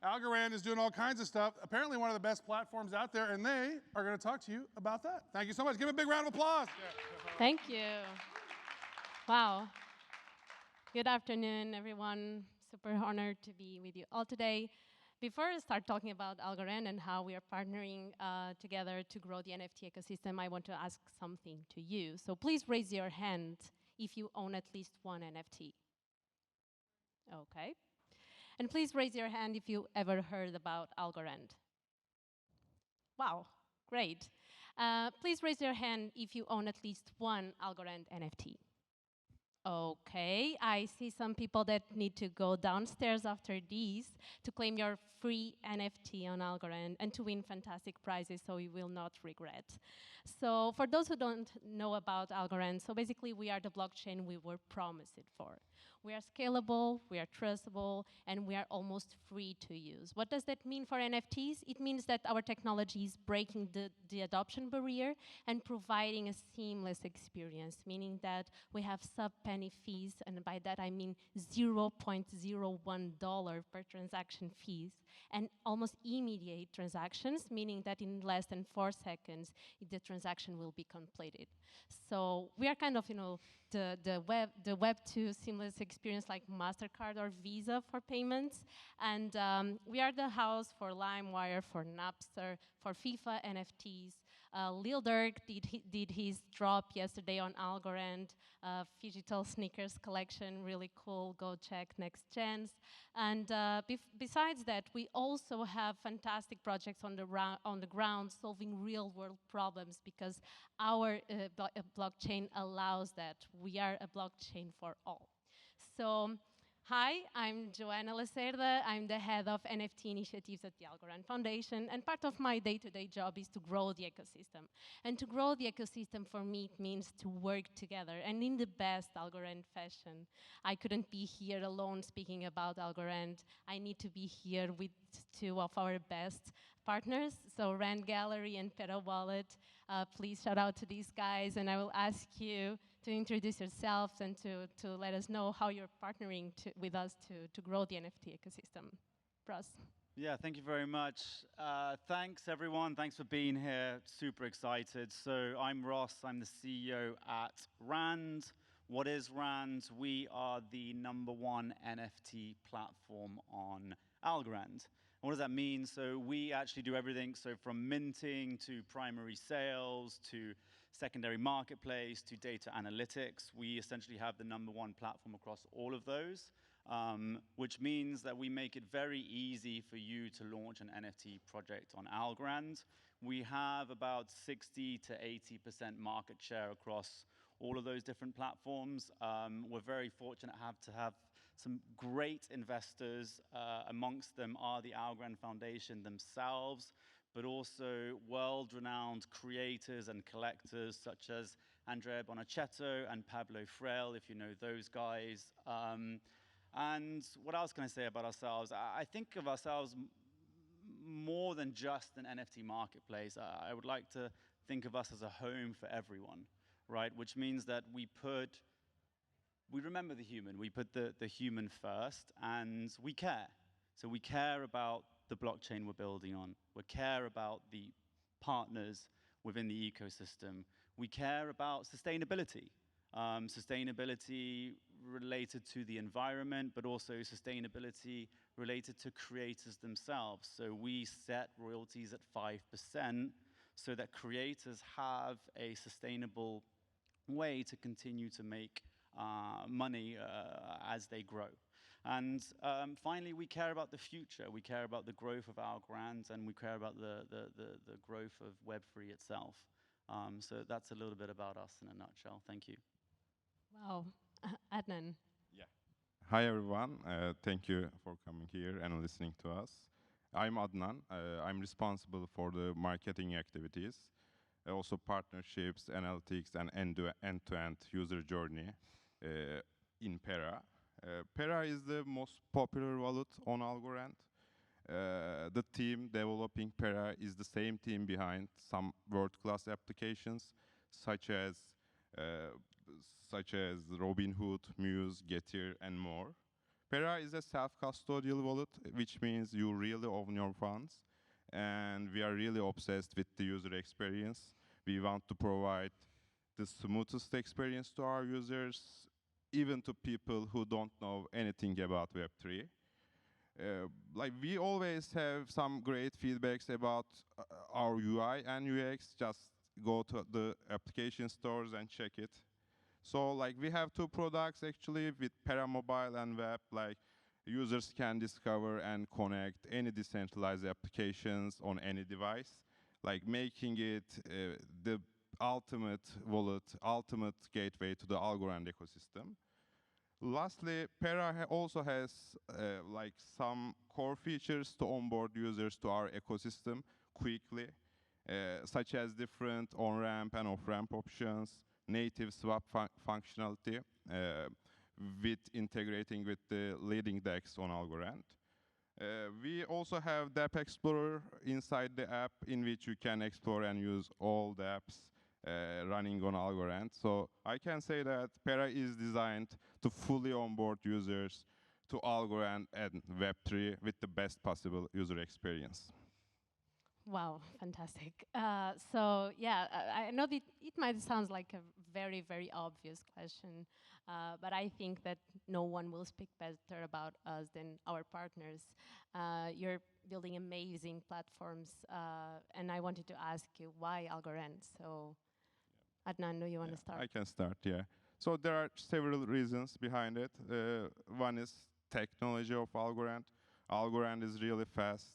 Algorand is doing all kinds of stuff. Apparently one of the best platforms out there, and they are going to talk to you about that. Thank you so much. Give a big round of applause. Thank you. Wow. Good afternoon, everyone. Super honored to be with you all today. Before I start talking about Algorand and how we are partnering together to grow the NFT ecosystem, I want to ask something to you. So please raise your hand if you own at least one NFT. Okay. And please raise your hand if you ever heard about Algorand. Wow, great. Please raise your hand if you own at least one Algorand NFT. Okay, I see some people that need to go downstairs after these to claim your free NFT on Algorand and to win fantastic prizes, so you will not regret. So for those who don't know about Algorand, so basically we are the blockchain we were promised it for. We are scalable, we are trustable, and we are almost free to use. What does that mean for NFTs? It means that our technology is breaking the adoption barrier and providing a seamless experience, meaning that we have sub-penny fees, and by that I mean $0.01 per transaction fees, and almost immediate transactions, meaning that in less than 4 seconds, the transaction will be completed. So we are kind of, the Web 2 seamless experience like MasterCard or Visa for payments. And we are the house for LimeWire, for Napster, for FIFA NFTs. Lil Durk did his drop yesterday on Algorand, digital sneakers collection, really cool, go check Next Gens. And besides that, we also have fantastic projects on the ground solving real world problems because our blockchain allows that. We are a blockchain for all. So, hi, I'm Joana Lacerda. I'm the head of NFT initiatives at the Algorand Foundation, and part of my day-to-day job is to grow the ecosystem. And to grow the ecosystem for me, it means to work together, and in the best Algorand fashion. I couldn't be here alone speaking about Algorand. I need to be here with two of our best partners, so Rand Gallery and Peta Wallet. Please shout out to these guys, and I will ask you to introduce yourselves and to let us know how you're partnering with us to grow the NFT ecosystem. Ross. Yeah, thank you very much. Thanks, everyone. Thanks for being here. Super excited. So I'm Ross. I'm the CEO at Rand. What is Rand? We are the #1 NFT platform on Algorand. What does that mean? So we actually do everything, so from minting to primary sales to secondary marketplace to data analytics. We essentially have the #1 platform across all of those, which means that we make it very easy for you to launch an NFT project on Algorand. We have about 60 to 80% market share across all of those different platforms. We're very fortunate to have some great investors. Amongst them are the Algorand Foundation themselves, but also world-renowned creators and collectors such as Andrea Bonacetto and Pablo Freire, if you know those guys. And what else can I say about ourselves? I think of ourselves more than just an NFT marketplace. I would like to think of us as a home for everyone, right? Which means that we remember the human. We put the human first, and we care. So we care about the blockchain we're building on. We care about the partners within the ecosystem. We care about sustainability. Sustainability related to the environment, but also sustainability related to creators themselves. So we set royalties at 5% so that creators have a sustainable way to continue to make money as they grow. And finally, we care about the future. We care about the growth of Algorand, and we care about the growth of Web3 itself. So that's a little bit about us in a nutshell. Thank you. Wow. Adnan. Yeah. Hi, everyone. Thank you for coming here and listening to us. I'm Adnan. I'm responsible for the marketing activities, also partnerships, analytics, and end-to-end user journey in Pera. Pera is the most popular wallet on Algorand. The team developing Pera is the same team behind some world-class applications, such as Robinhood, Muse, Getir, and more. Pera is a self-custodial wallet, which means you really own your funds. And we are really obsessed with the user experience. We want to provide the smoothest experience to our users, even to people who don't know anything about Web3. Like we always have some great feedbacks about our UI and UX. Just go to the application stores and check it. So like we have two products actually with Pera Mobile and Web. Like users can discover and connect any decentralized applications on any device, like making it the ultimate wallet, ultimate gateway to the Algorand ecosystem. Lastly, Pera also has like some core features to onboard users to our ecosystem quickly, such as different on-ramp and off-ramp options, native swap functionality, with integrating with the leading DEX on Algorand. We also have the App Explorer inside the app in which you can explore and use all the apps running on Algorand. So I can say that Pera is designed to fully onboard users to Algorand and Web3 with the best possible user experience. Wow, fantastic. So yeah, I know that it might sound like a very, very obvious question, but I think that no one will speak better about us than our partners. You're building amazing platforms, and I wanted to ask you why Algorand? So Adnan, do you want to start? I can start, yeah. So there are several reasons behind it. One is technology of Algorand. Algorand is really fast,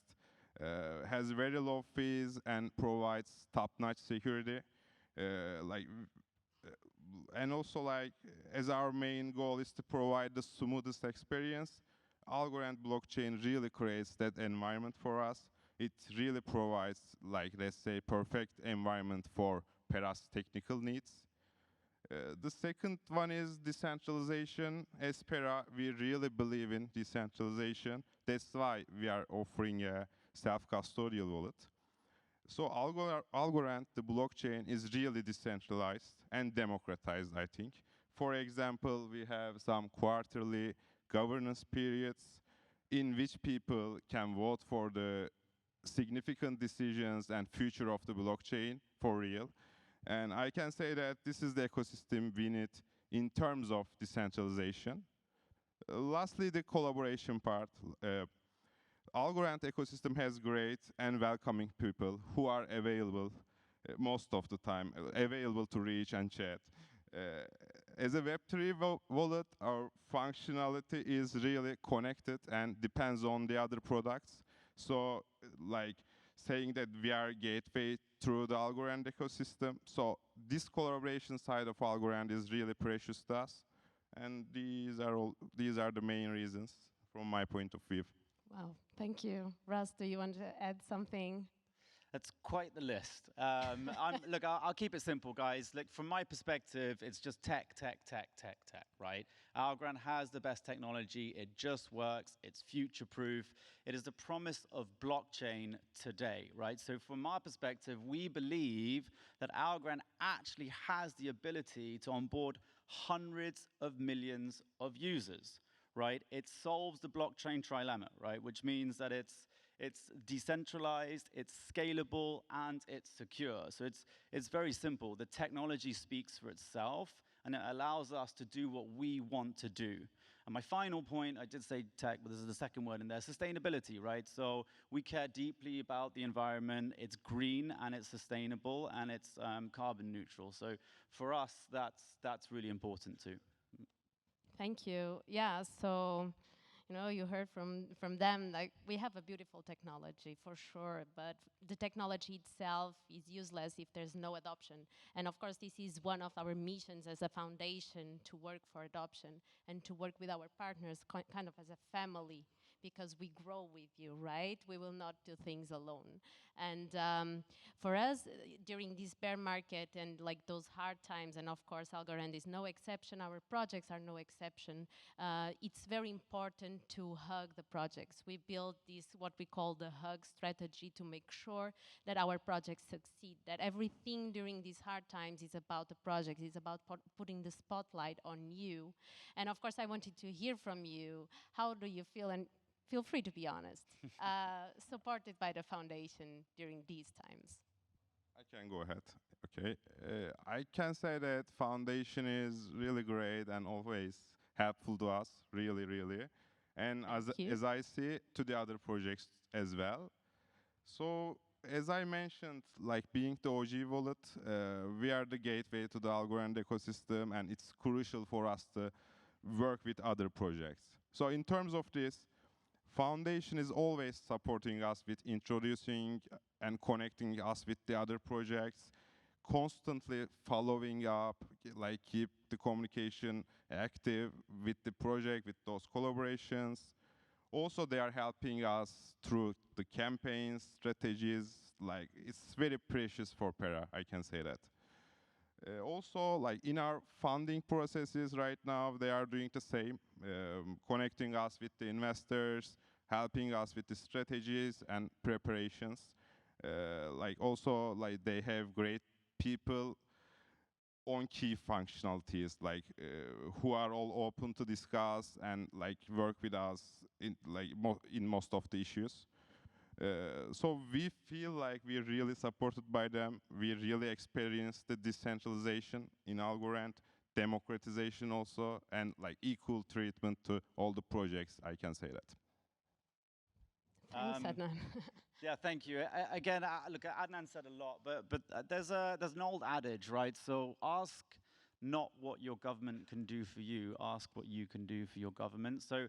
has very low fees, and provides top-notch security. And also, like, as our main goal is to provide the smoothest experience, Algorand blockchain really creates that environment for us. It really provides, like, let's say, perfect environment for Pera's technical needs. The second one is decentralization. As Pera, we really believe in decentralization. That's why we are offering a self-custodial wallet. So Algorand, the blockchain, is really decentralized and democratized, I think. For example, we have some quarterly governance periods in which people can vote for the significant decisions and future of the blockchain for real. And I can say that this is the ecosystem we need in terms of decentralization. Lastly, the collaboration part. Algorand ecosystem has great and welcoming people who are available most of the time, available to reach and chat. As a Web3 wallet, our functionality is really connected and depends on the other products. So, like saying that we are a gateway through the Algorand ecosystem. So this collaboration side of Algorand is really precious to us. And these are the main reasons from my point of view. Wow, thank you. Russ, do you want to add something? That's quite the list. Look, I'll keep it simple, guys. Look, from my perspective, it's just tech, right? Algorand has the best technology. It just works. It's future-proof. It is the promise of blockchain today, right? So from our perspective, we believe that Algorand actually has the ability to onboard hundreds of millions of users, right? It solves the blockchain trilemma, right? Which means that it's decentralized, it's scalable, and it's secure. So it's very simple. The technology speaks for itself, and it allows us to do what we want to do. And my final point, I did say tech, but this is the second word in there, sustainability, right? So we care deeply about the environment. It's green, and it's sustainable, and it's carbon neutral. So for us, that's really important too. Thank you. Yeah, so you heard from them, like, we have a beautiful technology for sure, but the technology itself is useless if there's no adoption. And of course, this is one of our missions as a foundation, to work for adoption and to work with our partners kind of as a family, because we grow with you, right? We will not do things alone. And for us, during this bear market and like those hard times, and of course Algorand is no exception, our projects are no exception, it's very important to hug the projects. We build this, what we call the hug strategy, to make sure that our projects succeed, that everything during these hard times is about the project, is about putting the spotlight on you. And of course I wanted to hear from you, how do you feel, and feel free to be honest, supported by the foundation during these times? I can go ahead. Okay. I can say that foundation is really great and always helpful to us, really, really. And as I see to the other projects as well. So as I mentioned, like being the OG wallet, we are the gateway to the Algorand ecosystem, and it's crucial for us to work with other projects. So in terms of this, Foundation is always supporting us with introducing and connecting us with the other projects, constantly following up, like keep the communication active with the project, with those collaborations. Also, they are helping us through the campaigns, strategies, like it's very precious for Pera, I can say that. Also, like in our funding processes right now, they are doing the same, connecting us with the investors, helping us with the strategies and preparations. Like also, like they have great people on key functionalities, like who are all open to discuss and like work with us in like in most of the issues. So we feel like we're really supported by them. We really experienced the decentralization in Algorand, democratization also, and like equal treatment to all the projects, I can say that. Thanks, Adnan. Yeah, thank you. Again, look, Adnan said a lot, but there's an old adage, right? So ask not what your government can do for you, ask what you can do for your government. So,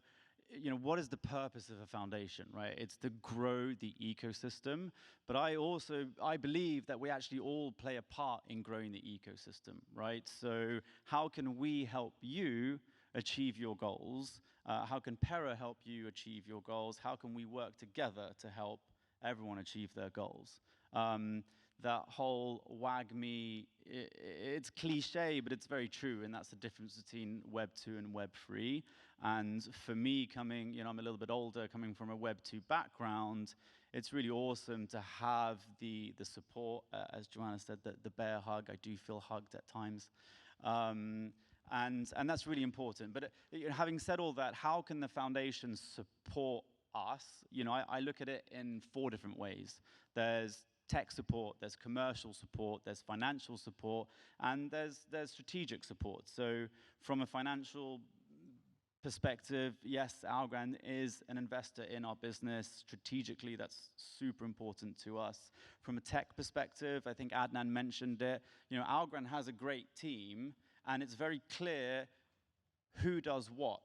you know, what is the purpose of a foundation, right? It's to grow the ecosystem. But I believe that we actually all play a part in growing the ecosystem, right? So how can we help you achieve your goals? How can Pera help you achieve your goals? How can we work together to help everyone achieve their goals? That whole WAGMI, it's cliche, but it's very true, and that's the difference between Web 2 and Web 3. And for me, coming, you know, I'm a little bit older, coming from a Web 2 background, it's really awesome to have the support, as Joana said, the bear hug. I do feel hugged at times. And that's really important. But having said all that, how can the foundation support us? You know, I look at it in 4 different ways. There's tech support, there's commercial support, there's financial support, and there's strategic support. So from a financial perspective, yes, Algorand is an investor in our business. Strategically, that's super important to us. From a tech perspective, I think Adnan mentioned it. You know, Algorand has a great team, and it's very clear who does what.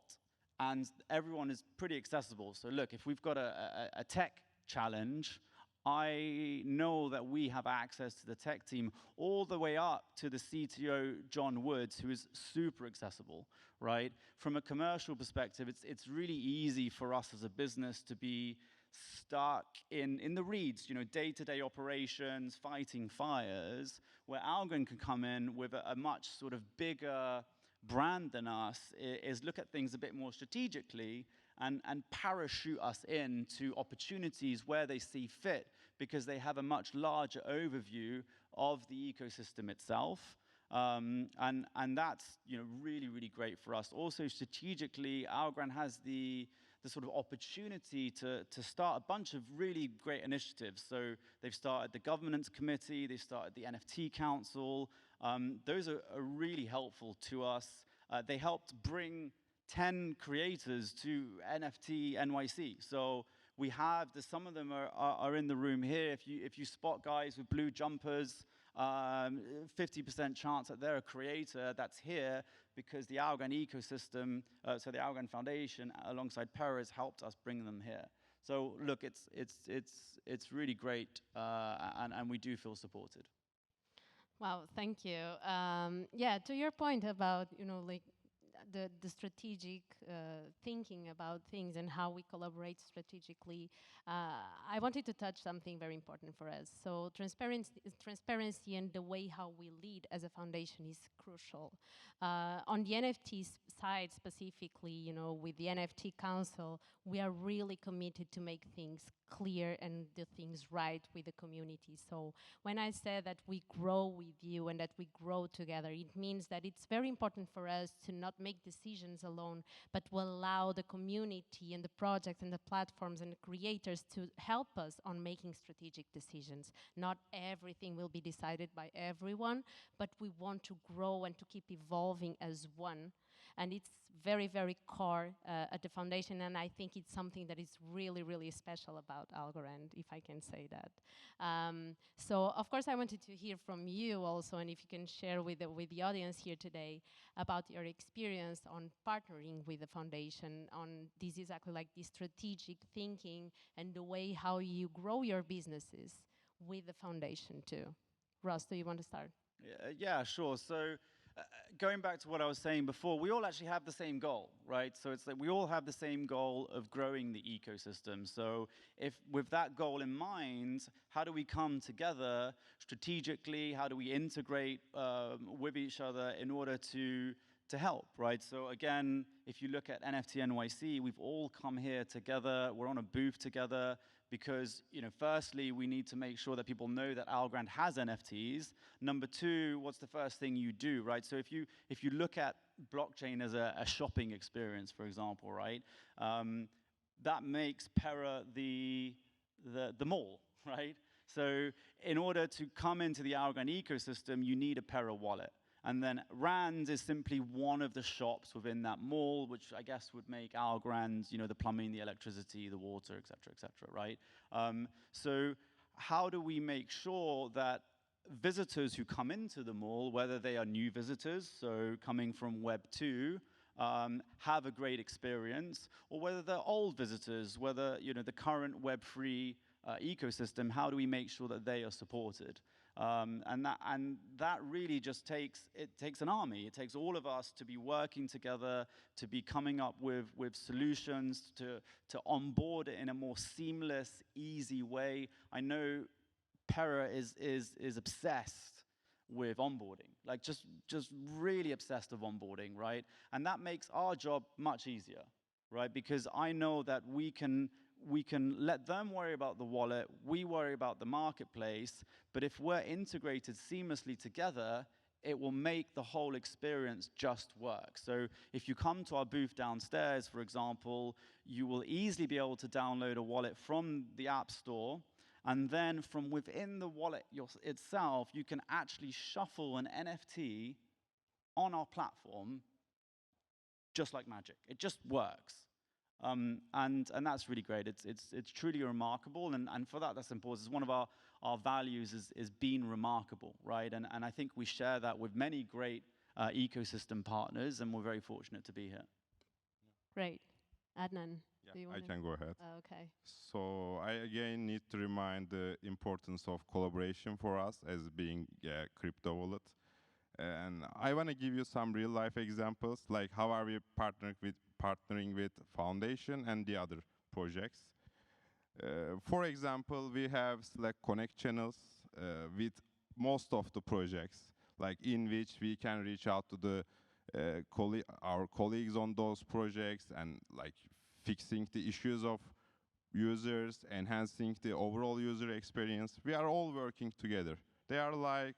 And everyone is pretty accessible. So look, if we've got a tech challenge, I know that we have access to the tech team all the way up to the CTO, John Woods, who is super accessible, right? From a commercial perspective, it's really easy for us as a business to be stuck in the reeds, you know, day-to-day operations, fighting fires, where Algorand can come in with a much sort of bigger brand than us, is look at things a bit more strategically and parachute us into opportunities where they see fit, because they have a much larger overview of the ecosystem itself. And that's, you know, really, really great for us. Also, strategically, Algorand has the sort of opportunity to start a bunch of really great initiatives. So they've started the governance committee, they've started the NFT council. Those are really helpful to us. They helped bring 10 creators to NFT.NYC. So we have, some of them are in the room here. If you spot guys with blue jumpers, 50% chance that they're a creator that's here, because the Algorand ecosystem, so the Algorand Foundation, alongside Pera, has helped us bring them here. So look, it's really great, and we do feel supported. Wow, thank you. Yeah, to your point about, you know, like the strategic thinking about things and how we collaborate strategically, I wanted to touch something very important for us. So transparency and the way how we lead as a foundation is crucial. On the NFT side specifically, you know, with the NFT Council, we are really committed to make things clear and the things right with the community. So when I say that we grow with you and that we grow together, it means that it's very important for us to not make decisions alone, but to allow the community and the projects and the platforms and the creators to help us on making strategic decisions. Not everything will be decided by everyone, but we want to grow and to keep evolving as one. And it's very, very core at the foundation, and I think it's something that is really, really special about Algorand, if I can say that. So, of course, I wanted to hear from you also, and if you can share with the audience here today about your experience on partnering with the foundation on this exactly like this strategic thinking and the way how you grow your businesses with the foundation too. Ross, do you want to start? Yeah, sure. So going back to what I was saying before, we all actually have the same goal, right? So it's like we all have the same goal of growing the ecosystem. So if with that goal in mind, how do we come together strategically? How do we integrate with each other in order to help, right? So again, if you look at NFT.NYC, we've all come here together. We're on a booth together because, you know, firstly, we need to make sure that people know that Algorand has NFTs. Number two, what's the first thing you do, right? So if you look at blockchain as a shopping experience, for example, right? That makes Pera the mall, right? So in order to come into the Algorand ecosystem, you need a Pera wallet. And then Rand is simply one of the shops within that mall, which I guess would make Algorand, you know, the plumbing, the electricity, the water, et cetera, right? So how do we make sure that visitors who come into the mall, whether they are new visitors, so coming from Web 2, have a great experience, or whether they're old visitors, whether, you know, the current Web 3 ecosystem, how do we make sure that they are supported? And that really just takes an army. It takes all of us to be working together, to be coming up with solutions, to onboard it in a more seamless, easy way. I know Pera is obsessed with onboarding, like just really obsessed with onboarding, right? And that makes our job much easier, right? Because I know that we can let them worry about the wallet, we worry about the marketplace, but if we're integrated seamlessly together, it will make the whole experience just work. So if you come to our booth downstairs, for example, you will easily be able to download a wallet from the App Store, and then from within the wallet itself, you can actually shuffle an NFT on our platform just like magic. It just works. And that's really great. It's truly remarkable, and for that's important. It's one of our values is being remarkable, right? And I think we share that with many great ecosystem partners, and we're very fortunate to be here. Great. Adnan, Yeah, do you I want can go ahead. Okay. So I again need to remind the importance of collaboration for us as being a crypto wallet. And I want to give you some real life examples, like how are we partnering with Foundation and the other projects. For example, we have Slack Connect channels with most of the projects, like in which we can reach out to the our colleagues on those projects and like fixing the issues of users, enhancing the overall user experience. We are all working together. They are like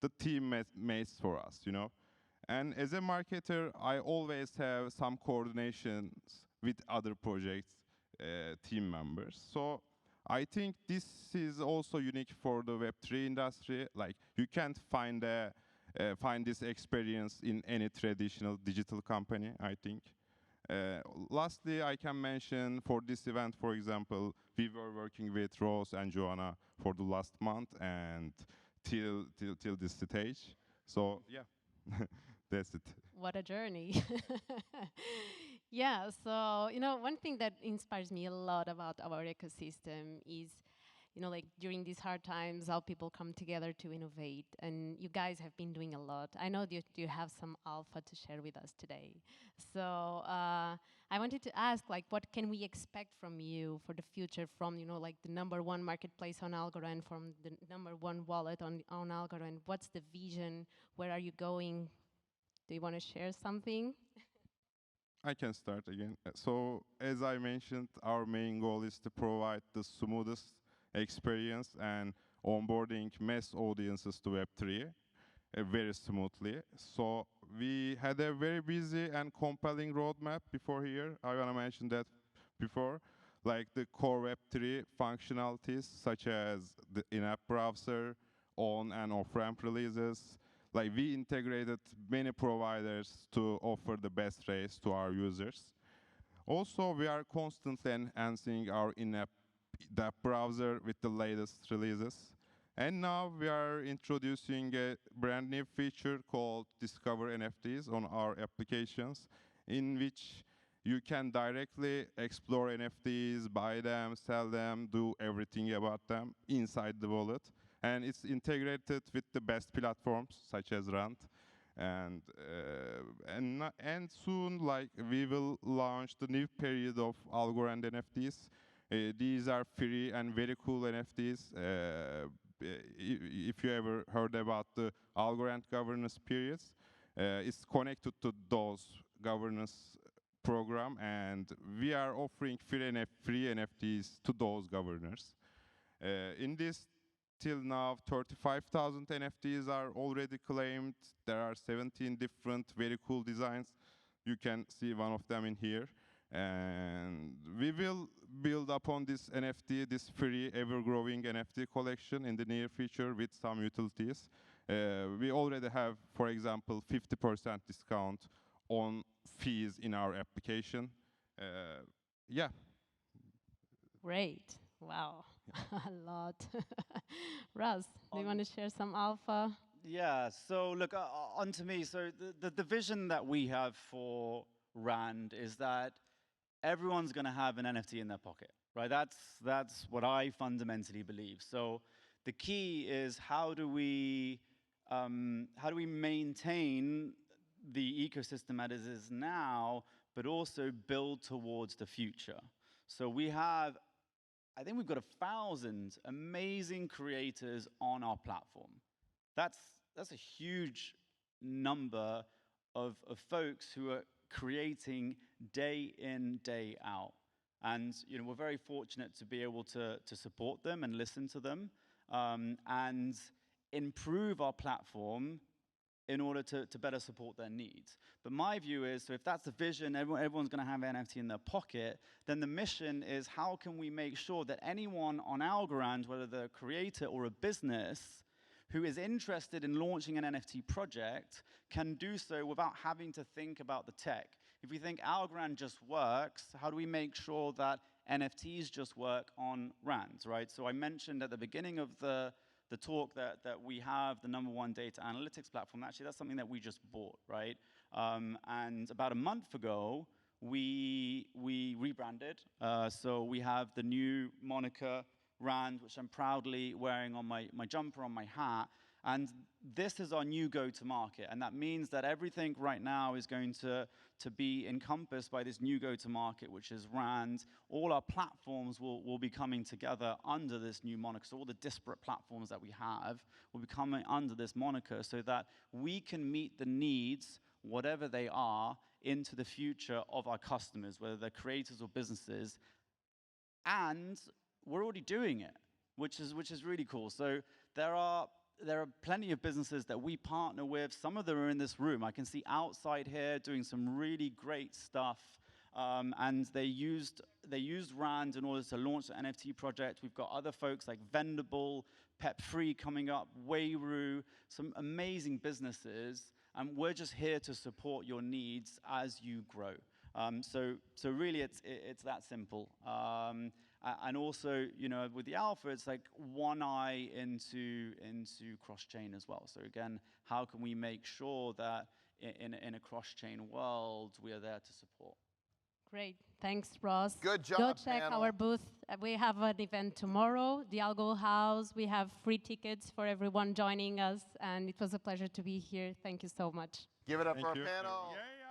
the teammates for us, you know. And as a marketer, I always have some coordinations with other projects, team members. So I think this is also unique for the Web3 industry. Like you can't find this experience in any traditional digital company, I think. Lastly, I can mention for this event, for example, we were working with Rose and Joana for the last month and till this stage. So yeah, that's it. What a journey. Yeah, so, you know, one thing that inspires me a lot about our ecosystem is, like during these hard times, how people come together to innovate. And you guys have been doing a lot. I know that you have some alpha to share with us today. So I wanted to ask, like, what can we expect from you for the future from, like the #1 marketplace on Algorand, from the #1 wallet on Algorand? What's the vision? Where are you going? Do you want to share something? I can start again. So, as I mentioned, our main goal is to provide the smoothest experience and onboarding mass audiences to Web3 very smoothly. So, we had a very busy and compelling roadmap before here. I want to mention that before, like the core Web3 functionalities, such as the in-app browser, on and off-ramp releases. Like we integrated many providers to offer the best rates to our users. Also, we are constantly enhancing our in-app browser with the latest releases. And now we are introducing a brand new feature called Discover NFTs on our applications, in which you can directly explore NFTs, buy them, sell them, do everything about them inside the wallet. And it's integrated with the best platforms such as Rand. And soon, like, we will launch the new period of Algorand NFTs. These are free and very cool NFTs. If you ever heard about the Algorand governance periods, it's connected to those governance program, and we are offering free NFTs to those governors. In this, till now, 35,000 NFTs are already claimed. There are 17 different very cool designs. You can see one of them in here. And we will build upon this NFT, this free, ever-growing NFT collection in the near future with some utilities. We already have, for example, 50% discount on fees in our application. Yeah. Great. Wow. A lot. Russ, do you want to share some alpha? Yeah, so look, on to me. So the vision that we have for Rand is that everyone's going to have an NFT in their pocket, right? That's what I fundamentally believe. So the key is how do we maintain the ecosystem as it is now, but also build towards the future. So I think we've got 1,000 amazing creators on our platform. That's a huge number of folks who are creating day in, day out. And we're very fortunate to be able to support them and listen to them and improve our platform in order to better support their needs. But my view is, so if that's the vision, everyone's going to have an NFT in their pocket, then the mission is how can we make sure that anyone on Algorand, whether they're a creator or a business, who is interested in launching an NFT project can do so without having to think about the tech. If we think Algorand just works, how do we make sure that NFTs just work on Rand, right? So I mentioned at the beginning of the talk that we have the #1 data analytics platform. Actually, that's something that we just bought, right? And about a month ago, we rebranded. So we have the new moniker Rand, which I'm proudly wearing on my jumper, on my hat. And this is our new go-to-market. And that means that everything right now is going to be encompassed by this new go-to-market, which is Rand. All our platforms will be coming together under this new moniker. So all the disparate platforms that we have will be coming under this moniker so that we can meet the needs, whatever they are, into the future of our customers, whether they're creators or businesses. And we're already doing it, which is really cool. So there are plenty of businesses that we partner with. Some of them are in this room. I can see outside here doing some really great stuff. And they used Rand in order to launch the NFT project. We've got other folks like Vendable, Pet Free coming up, Wayru, some amazing businesses. And we're just here to support your needs as you grow. So really, it's that simple. And also, with the alpha, it's like one eye into cross-chain as well. So again, how can we make sure that in a cross-chain world, we are there to support? Great. Thanks, Ross. Good job, Go check panel. our booth. We have an event tomorrow, the Algo House. We have free tickets for everyone joining us, and it was a pleasure to be here. Thank you so much. Give it up Thank for our you. panel. Yeah.